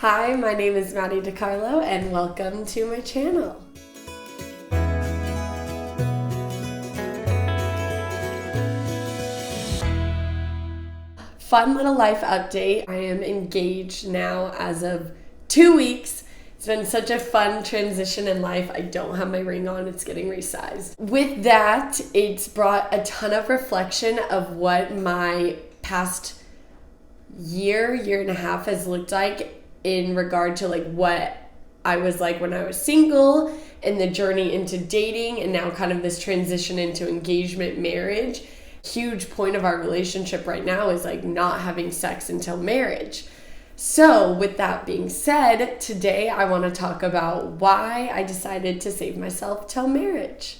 Hi, my name is Maddie DiCarlo and welcome to my channel. Fun little life update. I am engaged now as of 2 weeks. It's been such a fun transition in life. I don't have my ring on, it's getting resized. With that, it's brought a ton of reflection of what my past year and a half has looked like in regard to what I was like when I was single and the journey into dating and now kind of this transition into engagement, marriage. Huge point of our relationship right now is not having sex until marriage. So with that being said, today I want to talk about why I decided to save myself till marriage.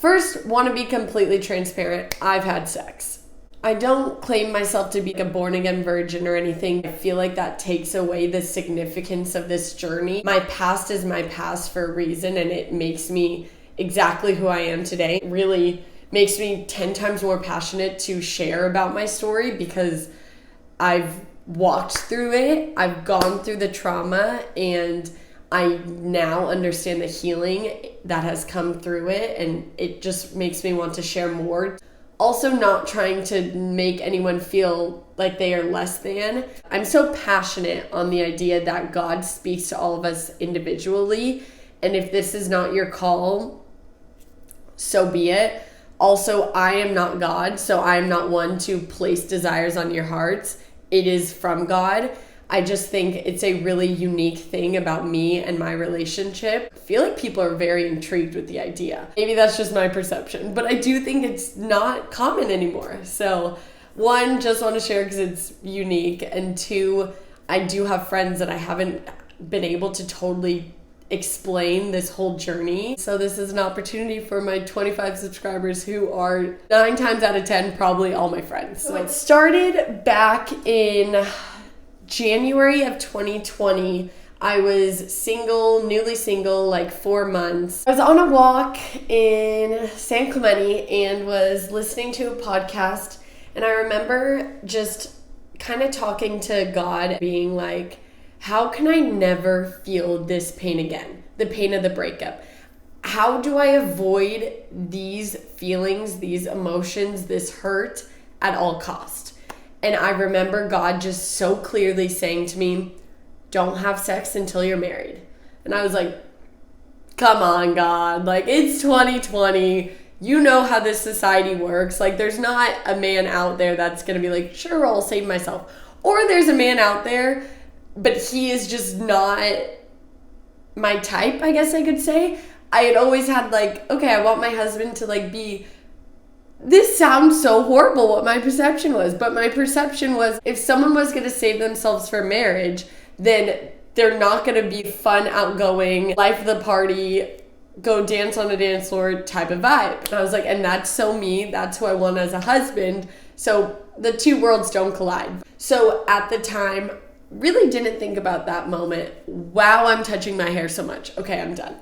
First, want to be completely transparent. I've had sex. I don't claim myself to be a born-again virgin or anything. I feel like that takes away the significance of this journey. My past is my past for a reason, and it makes me exactly who I am today. It really makes me 10 times more passionate to share about my story because I've walked through it, I've gone through the trauma, and I now understand the healing that has come through it, and it just makes me want to share more. Also, not trying to make anyone feel like they are less than. I'm so passionate on the idea that God speaks to all of us individually, and if this is not your call, so be it. Also, I am not God, so I am not one to place desires on your hearts. It is from God. I just think it's a really unique thing about me and my relationship. I feel like people are very intrigued with the idea. Maybe that's just my perception, but I do think it's not common anymore. So one, just want to share because it's unique. And two, I do have friends that I haven't been able to totally explain this whole journey. So this is an opportunity for my 25 subscribers who are 9 times out of 10 probably all my friends. So it started back in January of 2020. I was single, newly single, 4 months. I was on a walk in San Clemente and was listening to a podcast, and I remember just kind of talking to God, being like, how can I never feel this pain again? The pain of the breakup. How do I avoid these feelings, these emotions, this hurt at all cost? And I remember God just so clearly saying to me, don't have sex until you're married. And I was like, come on, God. It's 2020. You know how this society works. There's not a man out there that's going to be like, sure, I'll save myself. Or there's a man out there, but he is just not my type, I guess I could say. I had always had okay, I want my husband to be... This sounds so horrible what my perception was, but my perception was if someone was going to save themselves for marriage, then they're not going to be fun, outgoing, life of the party, go dance on a dance floor type of vibe. And I was like, and that's so me, that's who I want as a husband. So the two worlds don't collide. So at the time, really didn't think about that moment. Wow, I'm touching my hair so much. Okay, I'm done.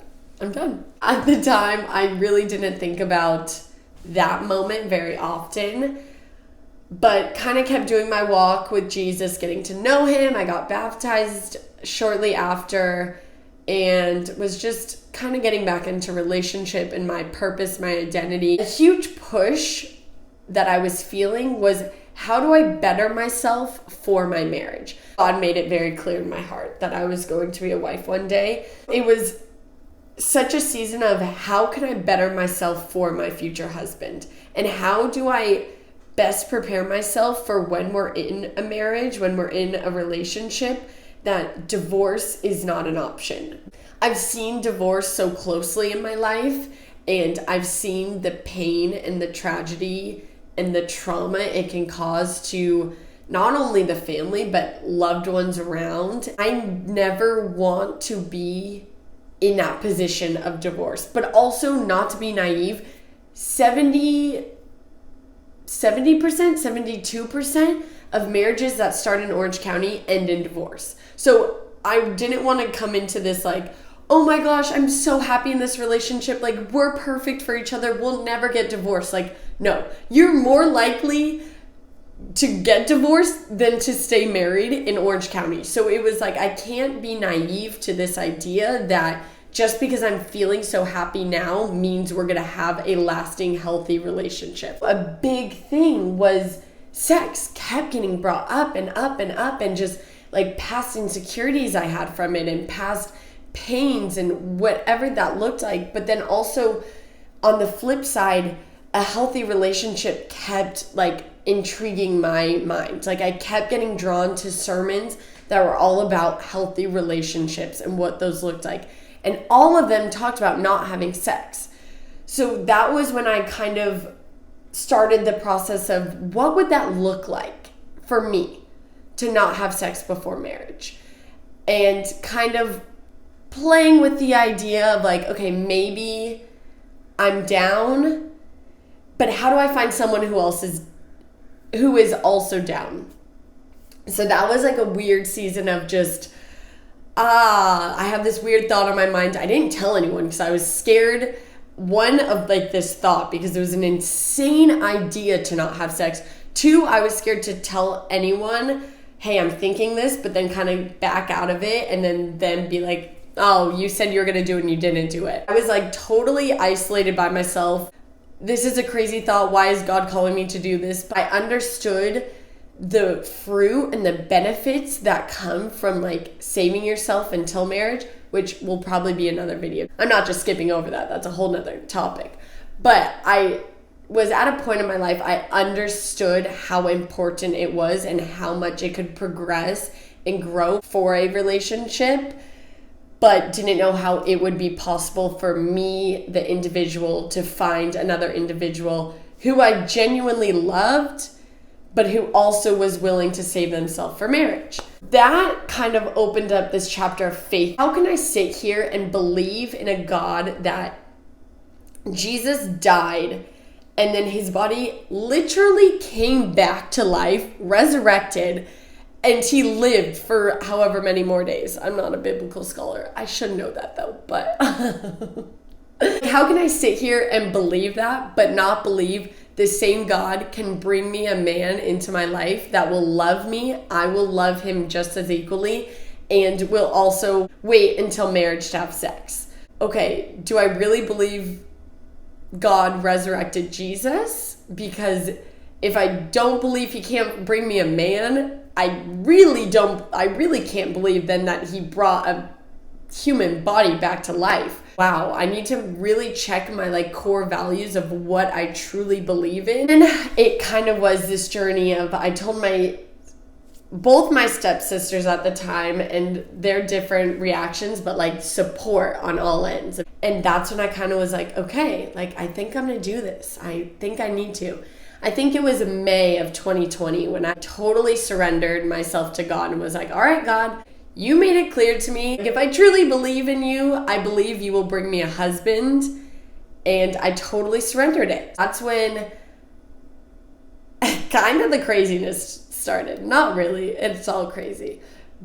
At the time, I really didn't think about that moment very often, but kind of kept doing my walk with Jesus, getting to know him. I got baptized shortly after and was just kind of getting back into relationship and my purpose, my identity. A huge push that I was feeling was, how do I better myself for my marriage? God made it very clear in my heart that I was going to be a wife one day. It was such a season of how can I better myself for my future husband? And how do I best prepare myself for when we're in a marriage, when we're in a relationship, that divorce is not an option. I've seen divorce so closely in my life, and I've seen the pain and the tragedy and the trauma it can cause to not only the family, but loved ones around. I never want to be in that position of divorce, but also not to be naive. 70%, 72% of marriages that start in Orange County end in divorce. So I didn't want to come into this oh my gosh, I'm so happy in this relationship. We're perfect for each other. We'll never get divorced. No, you're more likely to get divorced than to stay married in Orange County. So it was like, I can't be naive to this idea that just because I'm feeling so happy now means we're gonna have a lasting, healthy relationship. A big thing was sex kept getting brought up and up and up, and just like past insecurities I had from it and past pains and whatever that looked like. But then also on the flip side, a healthy relationship kept like intriguing my mind. Like I kept getting drawn to sermons that were all about healthy relationships and what those looked like. And all of them talked about not having sex. So that was when I kind of started the process of what would that look like for me to not have sex before marriage, and kind of playing with the idea of like, okay, maybe I'm down, but how do I find someone who is also down? So that was like a weird season of just, I have this weird thought on my mind. I didn't tell anyone because I was scared, one, of like this thought because it was an insane idea to not have sex. Two, I was scared to tell anyone, hey, I'm thinking this, but then kind of back out of it and then be like, oh, you said you were going to do it and you didn't do it. I was like totally isolated by myself. This is a crazy thought. Why is God calling me to do this? But I understood the fruit and the benefits that come from like saving yourself until marriage, which will probably be another video. I'm not just skipping over that. That's a whole nother topic. But I was at a point in my life, I understood how important it was and how much it could progress and grow for a relationship, but didn't know how it would be possible for me, the individual, to find another individual who I genuinely loved, but who also was willing to save themselves for marriage. That kind of opened up this chapter of faith. How can I sit here and believe in a God that Jesus died and then his body literally came back to life, resurrected, and he lived for however many more days? I'm not a biblical scholar. I should know that though, but how can I sit here and believe that, but not believe the same God can bring me a man into my life that will love me, I will love him just as equally, and will also wait until marriage to have sex? Okay, do I really believe God resurrected Jesus? Because if I don't believe he can't bring me a man, I really can't believe then that he brought a human body back to life. Wow, I need to really check my like core values of what I truly believe in. And it kind of was this journey of, I told both my stepsisters at the time, and their different reactions, but like support on all ends. And that's when I kind of was like, okay, like I think I'm gonna do this. I think I need to. I think it was May of 2020 when I totally surrendered myself to God and was like, all right, God, you made it clear to me. If I truly believe in you, I believe you will bring me a husband. And I totally surrendered it. That's when kind of the craziness started. Not really, it's all crazy.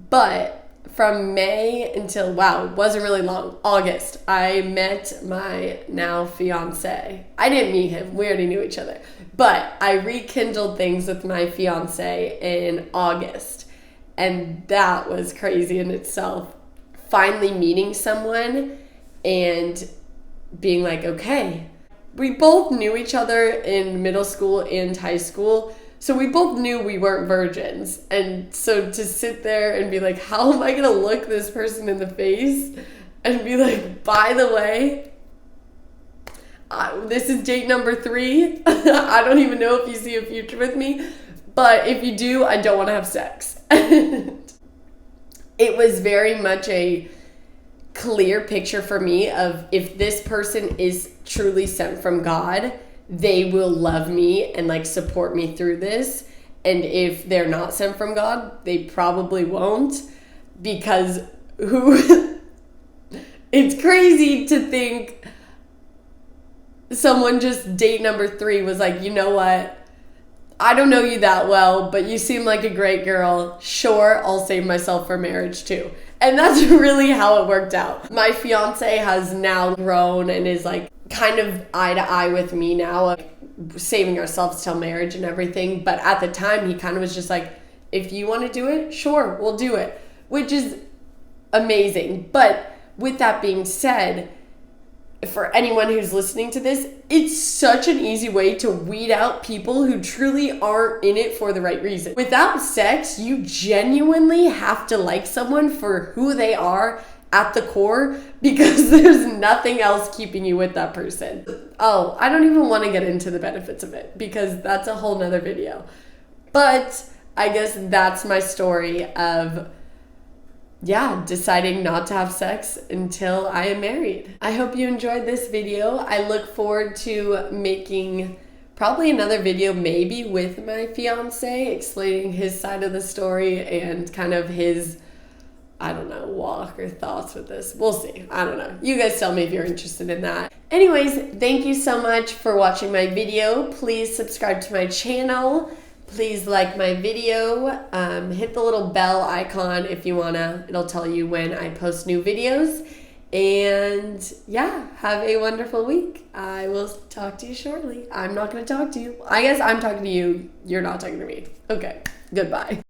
But from May until, wow, it wasn't really long, August, I met my now fiance. I didn't meet him, we already knew each other. But I rekindled things with my fiance in August. And that was crazy in itself. Finally meeting someone and being like, okay. We both knew each other in middle school and high school. So we both knew we weren't virgins. And so to sit there and be like, how am I going to look this person in the face and be like, by the way, this is date number 3. I don't even know if you see a future with me. But if you do, I don't want to have sex. It was very much a clear picture for me of, if this person is truly sent from God, they will love me and like support me through this. And if they're not sent from God, they probably won't, because it's crazy to think someone just date number 3 was like, you know what? I don't know you that well, but you seem like a great girl. Sure, I'll save myself for marriage too. And that's really how it worked out. My fiance has now grown and is like kind of eye to eye with me now. saving ourselves till marriage and everything. But at the time, he kind of was just like, if you want to do it, sure, we'll do it, which is amazing. But with that being said, for anyone who's listening to this, it's such an easy way to weed out people who truly aren't in it for the right reason. Without sex, you genuinely have to like someone for who they are at the core, because there's nothing else keeping you with that person. Oh, I don't even want to get into the benefits of it because that's a whole nother video. But I guess that's my story of deciding not to have sex until I am married. I hope you enjoyed this video. I look forward to making probably another video, maybe with my fiance, explaining his side of the story and kind of his, I don't know, walk or thoughts with this. We'll see. I don't know. You guys tell me if you're interested in that. Anyways, thank you so much for watching my video. Please subscribe to my channel. Please like my video. Hit the little bell icon if you wanna. It'll tell you when I post new videos. And have a wonderful week. I will talk to you shortly. I'm not gonna talk to you. I guess I'm talking to you. You're not talking to me. Okay, goodbye.